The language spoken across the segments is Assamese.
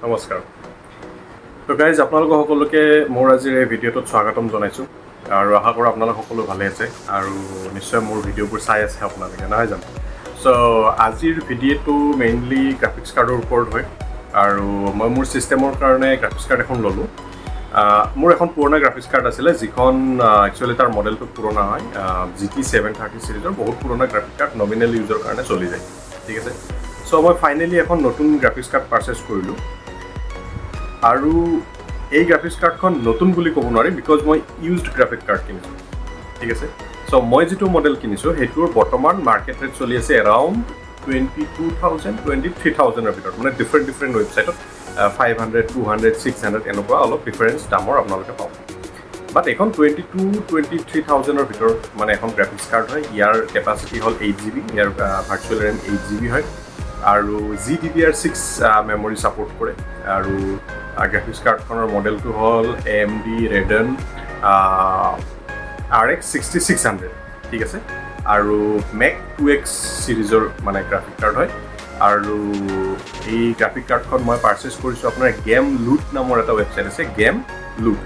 নমস্কাৰ তো গাইজ আপোনালোক সকলোকে মোৰ আজিৰ এই ভিডিঅ'টোত স্বাগতম জনাইছোঁ আৰু আশা কৰোঁ আপোনালোক সকলো ভালে আছে আৰু নিশ্চয় মোৰ ভিডিঅ'বোৰ চাই আছে আপোনালোকে নহয় জানো চ' আজিৰ ভিডিঅ'টো মেইনলি গ্ৰাফিক্স কাৰ্ডৰ ওপৰত হয় আৰু মই মোৰ ছিষ্টেমৰ কাৰণে গ্ৰাফিক্স কাৰ্ড এখন ল'লোঁ মোৰ এখন পুৰণা গ্ৰাফিক্স কাৰ্ড আছিলে যিখন একচুৱেলি তাৰ মডেলটো পুৰণা হয় GT730 চিৰিজৰ বহুত পুৰণা গ্ৰাফিক্স কাৰ্ড নমিনেল ইউজৰ কাৰণে চলি যায় ঠিক আছে চ' মই ফাইনেলি এখন নতুন গ্ৰাফিক্স কাৰ্ড পাৰচেছ কৰিলোঁ আৰু এই গ্ৰাফিক্স কাৰ্ডখন নতুন বুলি ক'ব নোৱাৰি বিকজ মই ইউজড গ্ৰাফিক কাৰ্ড কিনিছোঁ ঠিক আছে চ' মই যিটো মডেল কিনিছোঁ সেইটোৰ বৰ্তমান মাৰ্কেট ৰেট চলি আছে এৰাউণ্ড 22,000 23,000ৰ ভিতৰত মানে ডিফাৰেণ্ট ৱেবছাইটত 500 200 600 এনেকুৱা অলপ ডিফাৰেঞ্চ দামৰ আপোনালোকে পাব বাট এখন 23,000ৰ ভিতৰত মানে এখন গ্ৰাফিক্স কাৰ্ড হয় ইয়াৰ কেপাচিটি হ'ল 8GB ইয়াৰ ভাৰ্চুৱেল ৰেম 8GB হয় আৰু GDDR6 মেমৰি ছাপোৰ্ট কৰে আৰু গ্ৰাফিক্স কাৰ্ডখনৰ মডেলটো হ'ল AMD Radeon RX 6600 ঠিক আছে আৰু Mech 2X চিৰিজৰ মানে গ্ৰাফিক কাৰ্ড হয় আৰু এই গ্ৰাফিক কাৰ্ডখন মই পাৰচেছ কৰিছোঁ আপোনাৰ gameloot নামৰ এটা ৱেবছাইট আছে gameloot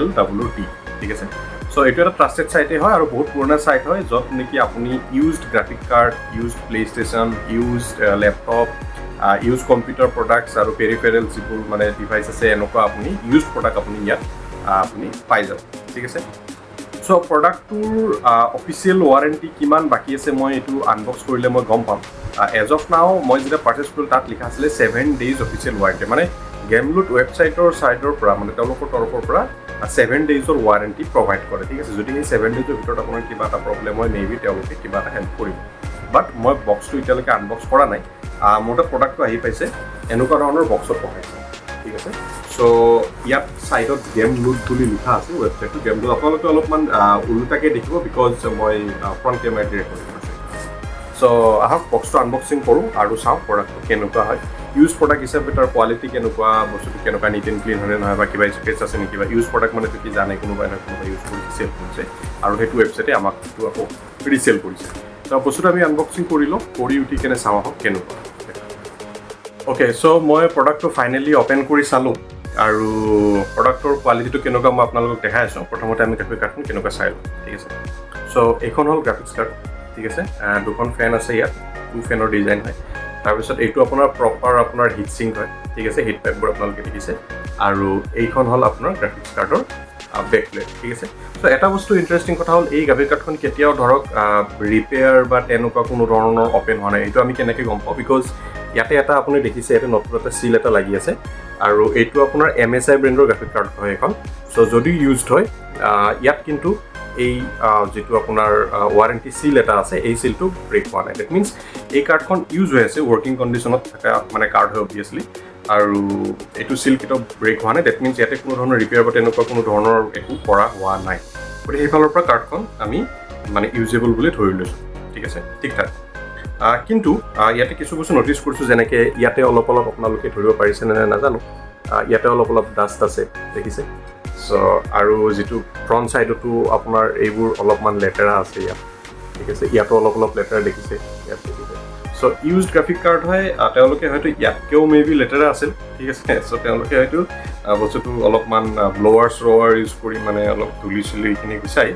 LWT ঠিক আছে চ' এইটো এটা ট্ৰাষ্টেড ছাইটে হয় আৰু বহুত পুৰণা ছাইট হয় য'ত নেকি আপুনি used graphic card used play station used laptop use computer products আৰু পেৰিফেৰেল যিবোৰ মানে ডিভাইচ আছে এনেকুৱা আপুনি ইউজ প্ৰডাক্ট আপুনি ইয়াত আপুনি পাই যাব ঠিক আছে চ' প্ৰডাক্টটোৰ অফিচিয়েল ৱাৰেণ্টি কিমান বাকী আছে মই এইটো আনবক্স কৰিলে মই গম পাম এজ অফ নাও মই যেতিয়া পাৰচেছ কৰিলোঁ তাত লিখা আছিলে 7 days অফিচিয়েল ৱাৰেণ্টি মানে গেমলুট ৱেবছাইটৰ ছাইডৰ পৰা মানে তেওঁলোকৰ তৰফৰ পৰা 7 daysৰ ৱাৰেণ্টি প্ৰভাইড কৰে ঠিক আছে যদি সেই 7 daysৰ ভিতৰত আপোনাৰ কিবা এটা প্ৰব্লেম হয় মেবি তেওঁলোকে কিবা এটা হেল্প কৰিব বাট মই বক্সটো এতিয়ালৈকে আনবক্স কৰা নাই মোৰ তাত প্ৰডাক্টটো আহি পাইছে এনেকুৱা ধৰণৰ বক্সত পঠাইছে ঠিক আছে চ' ইয়াত ছাইডত গেমলুট বুলি লিখা আছে ৱেবছাইটটো গেমলুট আপোনালোকে অলপমান ওলোটাকৈ দেখিব বিকজ মই ফ্ৰণ্ট কেমেৰাদি ৰেকৰ্ডিং কৰিছোঁ চ' আহক বক্সটো আনবক্সিং কৰোঁ আৰু চাওঁ প্ৰডাক্টটো কেনেকুৱা হয় ইউজ প্ৰডাক্ট হিচাপে তাৰ কোৱালিটি কেনেকুৱা বস্তুটো কেনেকুৱা নিট এণ্ড ক্লিন হয়নে নহয় বা কিবা স্পেচ আছে নেকি বা ইউজ প্ৰডাক্ট মানে কি জানে কোনোবাই নহয় কোনোবাই ইউজ কৰি চেল কৰিছে আৰু সেইটো ৱেবছাইটে আমাক সেইটো আকৌ ৰিচেল কৰিছে ত' বস্তুটো আমি আনবক্সিং কৰিলোঁ কৰি উঠি কেনে চাওঁ আহক কেনেকুৱা অ'কে চ' মই প্ৰডাক্টটো ফাইনেলি অ'পেন কৰি চালোঁ আৰু প্ৰডাক্টৰ কোৱালিটিটো কেনেকুৱা মই আপোনালোকক দেখাই আছোঁ প্ৰথমতে আমি গ্ৰাফিক কাৰ্ডখন কেনেকুৱা চাই লওঁ ঠিক আছে চ' এইখন হ'ল গ্ৰাফিক্স কাৰ্ড ঠিক আছে দুখন ফেন আছে ইয়াত 2 ফেনৰ ডিজাইন হয় তাৰপিছত এইটো আপোনাৰ প্ৰপাৰ আপোনাৰ হিট চিংক হয় ঠিক আছে হিট পাইপবোৰ আপোনালোকে দেখিছে আৰু এইখন হ'ল আপোনাৰ গ্ৰাফিক্স কাৰ্ডৰ বেক প্লেট ঠিক আছে চ' এটা বস্তু ইণ্টাৰেষ্টিং কথা হ'ল এই গ্ৰাফিক কাৰ্ডখন কেতিয়াও ধৰক ৰিপেয়াৰ বা তেনেকুৱা কোনো ধৰণৰ অ'পেন হোৱা নাই এইটো আমি কেনেকৈ গম পাওঁ বিকজ ইয়াতে এটা আপুনি দেখিছে ইয়াতে নতুন এটা চিল এটা লাগি আছে আৰু এইটো আপোনাৰ MSI ব্ৰেণ্ডৰ গ্ৰাফিক কাৰ্ড হয় এখন চ' যদি ইউজড হয় ইয়াত কিন্তু এই যিটো আপোনাৰ ৱাৰেণ্টি চিল এটা আছে এই চিলটো ব্ৰেক হোৱা নাই ডেট মিনছ এই কাৰ্ডখন ইউজ হৈ আছে ৱৰ্কিং কণ্ডিশ্যনত থকা মানে কাৰ্ড হয় অবভিয়াছলি আৰু এইটো চিল কেতিয়াও ব্ৰেক হোৱা নাই ডেট মিনছ ইয়াতে কোনো ধৰণৰ ৰিপেয়াৰ বা তেনেকুৱা কোনো ধৰণৰ একো কৰা হোৱা নাই গতিকে সেইফালৰ পৰা কাৰ্ডখন আমি মানে ইউজেবল বুলি ধৰি লৈছোঁ ঠিক আছে ঠিক ঠাক কিন্তু ইয়াতে কিছু বস্তু ন'টিছ কৰিছোঁ যেনেকৈ ইয়াতে অলপ আপোনালোকে ধৰিব পাৰিছে নে নাজানো ইয়াতে অলপ ডাষ্ট আছে দেখিছে চ' আৰু যিটো ফ্ৰণ্ট ছাইডতো আপোনাৰ এইবোৰ অলপমান লেতেৰা আছে ইয়াত ঠিক আছে ইয়াতো অলপ লেতেৰা দেখিছে ইয়াত দেখিছে চ' ইউজড গ্ৰাফিক কাৰ্ড হয় তেওঁলোকে হয়তো ইয়াতকৈও মেবি লেতেৰা আছিল ঠিক আছে চ' তেওঁলোকে হয়তো বস্তুটো অলপমান ব্ল'ৱাৰ শ্ল'ৱাৰ ইউজ কৰি মানে অলপ ধূলি চুলি এইখিনি গুচাই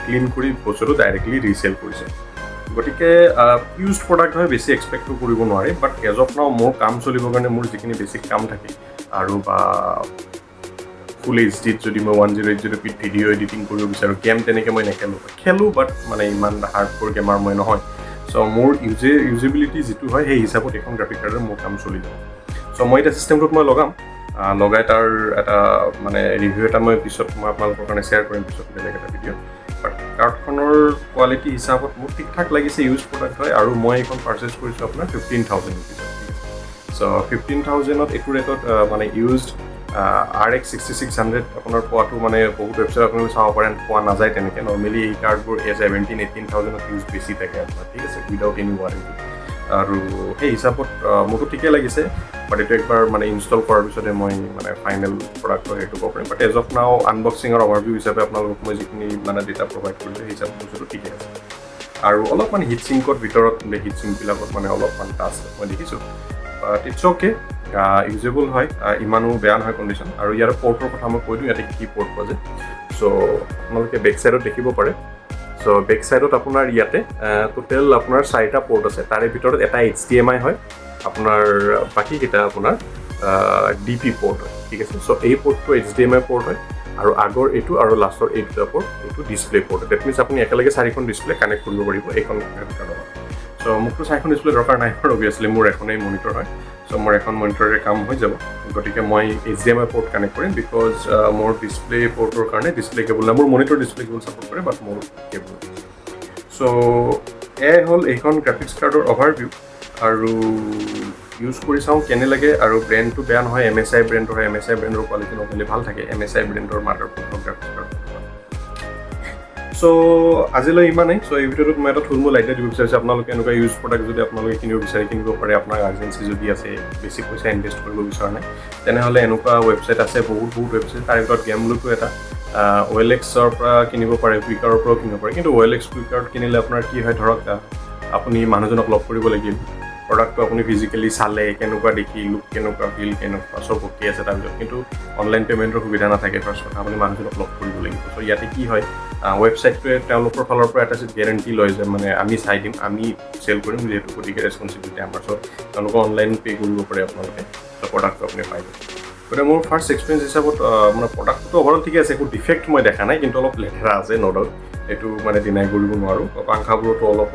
ক্লিন কৰি বস্তুটো ডাইৰেক্টলি ৰিচেল কৰিছে গতিকে ইউজড প্ৰডাক্ট হয় বেছি এক্সপেক্টটো কৰিব নোৱাৰি বাট এজ অফ নাও মোৰ কাম চলিবৰ কাৰণে মোৰ যিখিনি বেছিক কাম থাকে আৰু বা ফুল HDত যদি মই 1080p ভিডিঅ' এডিটিং কৰিব বিচাৰোঁ গেম তেনেকৈ মই খেলোঁ বাট মানে ইমান হাৰ্ডক'ৰ গেমাৰ মই নহয় চ' মোৰ ইউজেবিলিটি যিটো হয় সেই হিচাপত এখন গ্ৰাফিক কাৰ্ডৰ মোৰ কাম চলি যাব চ' মই এতিয়া চিষ্টেমটোত মই লগাই তাৰ এটা মানে ৰিভিউ এটা মই পিছত মই আপোনালোকৰ কাৰণে শ্বেয়াৰ কৰিম পিছত বেলেগ এটা ভিডিঅ' বাট কাৰ্ডখনৰ কোৱালিটি হিচাপত মোৰ ঠিক ঠাক লাগিছে ইউজ প্ৰডাক্ট হয় আৰু মই এইখন পাৰচেছ কৰিছোঁ আপোনাৰ 15,000 ৰুপিজত চ' 15,000ত এইটো ৰেটত মানে ইউজড RX 6600 আপোনাৰ পোৱাটো মানে বহুত ৱেবছাইট আপোনালোকে চাব পাৰে পোৱা নাযায় তেনেকৈ নৰ্মেলি এই কাৰ্ডবোৰ 17,000-18,000ত ইউজ বেছি থাকে আপোনাৰ ঠিক আছে উইদাউট এনি ৱাৰেণ্টি আৰু সেই হিচাপত মোৰতো ঠিকে লাগিছে বাট এইটো একবাৰ মানে ইনষ্টল কৰাৰ পিছতে মই মানে ফাইনেল প্ৰডাক্টৰ সেইটো ক'ব পাৰিম বাট এজ অফ নাও আনবক্সিঙৰ অভাৰভিউ হিচাপে আপোনালোকক মই যিখিনি মানে ডেটা প্ৰভাইড কৰিছোঁ সেই হিচাপত বস্তুটো ঠিকে আছে আৰু অলপমান হিট চিংকৰ ভিতৰত হিট চিংকবিলাকত মানে অলপমান টাচ মই দেখিছোঁ বাট ইটছ অ'কে ইউজেবল হয়, ইমানো বেয়া নহয় কণ্ডিশ্যন। আৰু ইয়াৰ পৰ্টৰ কথা মই কৈ দিওঁ, ইয়াতে কি পৰ্ট পোৱা যায়। চ' আপোনালোকে বেক চাইডত দেখিব পাৰে। চ' বেক চাইডত আপোনাৰ ইয়াতে টোটেল আপোনাৰ 4টা পৰ্ট আছে। তাৰে ভিতৰত এটা HDMI হয়, আপোনাৰ বাকীকেইটা আপোনাৰ DP পৰ্ট হয়, ঠিক আছে। চ' এই পৰ্টটো HDMI পৰ্ট হয়, আৰু আগৰ এইটো আৰু লাষ্টৰ এই দুটা পৰ্ট এইটো ডিছপ্লে পৰ্ট। ডেট মিনছ আপুনি একেলগে 4খন ডিছপ্লে কানেক্ট কৰিব পাৰিব এইখন গ্ৰাফিক কাৰ্ডৰ লগত। চ' মোকতো 4খন ডিছপ্লে দৰকাৰ নাই, অভিয়াছলি মোৰ এখনেই মনিটৰ হয়। চ' মোৰ এখন মনিটৰে কাম হৈ যাব, গতিকে মই HDMI পৰ্ট কানেক্ট কৰিম, বিকজ মোৰ ডিছপ্লে পৰ্টৰ কাৰণে ডিছপ্লে কেবল নাই। মোৰ মনিটৰ ডিছপ্লে কেবল ছাপৰ্ট কৰে, বাট মোৰ কেবল। চ' এয়াই হ'ল এইখন গ্ৰাফিক্স কাৰ্ডৰ অভাৰভিউ। আৰু ইউজ কৰি চাওঁ কেনে লাগে, আৰু ব্ৰেণ্ডটো বেয়া নহয়, MSI ব্ৰেণ্ডৰ হয়। MSI ব্ৰেণ্ডৰ কোৱালিটি নৰ্মেলি ভাল থাকে, MSI ব্ৰেণ্ডৰ মাদাৰবোৰ্ড গ্ৰাফিক্স কাৰ্ড। চ' আজিলৈ ইমানেই। চ' এই ভিডিঅ'টোত মই এটা থুলমূল আইডিয়া দিব বিচাৰিছোঁ। আপোনালোকে এনেকুৱা ইউজ প্ৰডাক্ট যদি আপোনালোকে কিনিব বিচাৰে, কিনিব পাৰে। আপোনাৰ আৰ্জেঞ্চি যদি আছে, বেছি পইচা ইনভেষ্ট কৰিব বিচৰা নাই, তেনেহ'লে এনেকুৱা ৱেবছাইট আছে, বহুত ৱেবছাইট। তাৰে ভিতৰত গেমলুটো এটা। OLXৰ পৰা কিনিব পাৰে, কুইকাৰৰ পৰাও কিনিব পাৰে। কিন্তু OLX কুইকাৰত কিনিলে আপোনাৰ কি হয়, ধৰক আপুনি মানুহজনক লগ কৰিব লাগিল, প্ৰডাক্টটো আপুনি ফিজিকেলি চালে, কেনেকুৱা দেখি, লুক কেনেকুৱা, ফিল কেনেকুৱা, চব অ'কে আছে তাৰপিছত। কিন্তু অনলাইন পে'মেণ্টৰ সুবিধা নাথাকে। ফাৰ্ষ্ট কথা আপুনি মানুহজনক লগ কৰিব লাগিব। চ' ইয়াতে কি হয়, ৱেবছাইটটোৱে তেওঁলোকৰ ফালৰ পৰা এটা গেৰেণ্টি লয় যে মানে আমি চাই দিম, আমি চেল কৰিম, যিহেতু গতিকে ৰেছপনচিবিলিটি আমাৰ। চ' তেওঁলোকক অনলাইন পে' কৰিব পাৰে আপোনালোকে, চ' প্ৰডাক্টটো আপুনি পাই যাব। গতিকে মোৰ ফাৰ্ষ্ট এক্সপিৰিয়েঞ্চ হিচাপত মানে প্ৰডাক্টটো অভাৰঅল ঠিকে আছে, একো ডিফেক্ট মই দেখা নাই, কিন্তু অলপ লেতেৰা আছে, ন ডাউট। এইটো মানে ডিনাই কৰিব নোৱাৰোঁ। পাংখাবোৰতো অলপ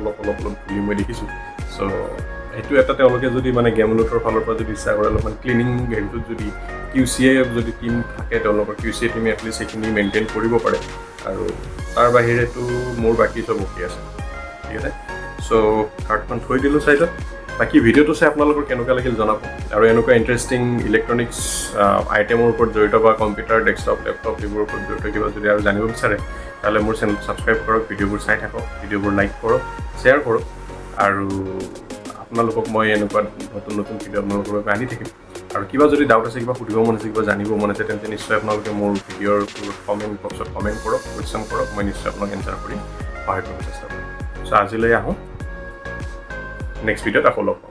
ধূলি মই দেখিছোঁ। চ' সেইটো এটা তেওঁলোকে যদি মানে গেমলুটৰ ফালৰ পৰা যদি ইচ্ছা কৰে, অলপমান ক্লিনিং হেৰিটোত যদি QCA যদি টীম থাকে, তেওঁলোকৰ QCA টীমে এটলিষ্ট সেইখিনি মেইনটেইন কৰিব পাৰে। আৰু তাৰ বাহিৰেতো মোৰ বাকী চব অ'কে আছে, ঠিক আছে। চ' কাৰ্ডখন থৈ দিলোঁ ছাইডত। বাকী ভিডিঅ'টো চাই আপোনালোকৰ কেনেকুৱা লাগিল জনাব। আৰু এনেকুৱা ইণ্টাৰেষ্টিং ইলেক্ট্ৰনিক্স আইটেমৰ ওপৰত জড়িত বা কম্পিউটাৰ, ডেস্কটপ, লেপটপ এইবোৰৰ ওপৰত জড়িত কিবা যদি আৰু জানিব বিচাৰে, তাহলে মোৰ চেনেলটো ছাবস্ক্ৰাইব কৰক, ভিডিঅ'বোৰ চাই থাকক, ভিডিঅ'বোৰ লাইক কৰক, শ্বেয়াৰ কৰক। আৰু আপোনালোকক মই এনেকুৱা নতুন ভিডিঅ' আপোনালোকৰ বাবে আনি থাকিম। আৰু কিবা যদি ডাউট আছে, কিবা সুধিব মন আছে, কিবা জানিব মন আছে, তেন্তে নিশ্চয় আপোনালোকে মোৰ ভিডিঅ'ৰ কমেণ্ট বক্সত কমেণ্ট কৰক, কুৱেশ্যন কৰক। মই নিশ্চয় আপোনাক এনচাৰ কৰিম, সহায় কৰিব চেষ্টা কৰিম। চ' আজিলৈ আহোঁ, নেক্সট ভিডিঅ'ত আকৌ লগ পাম।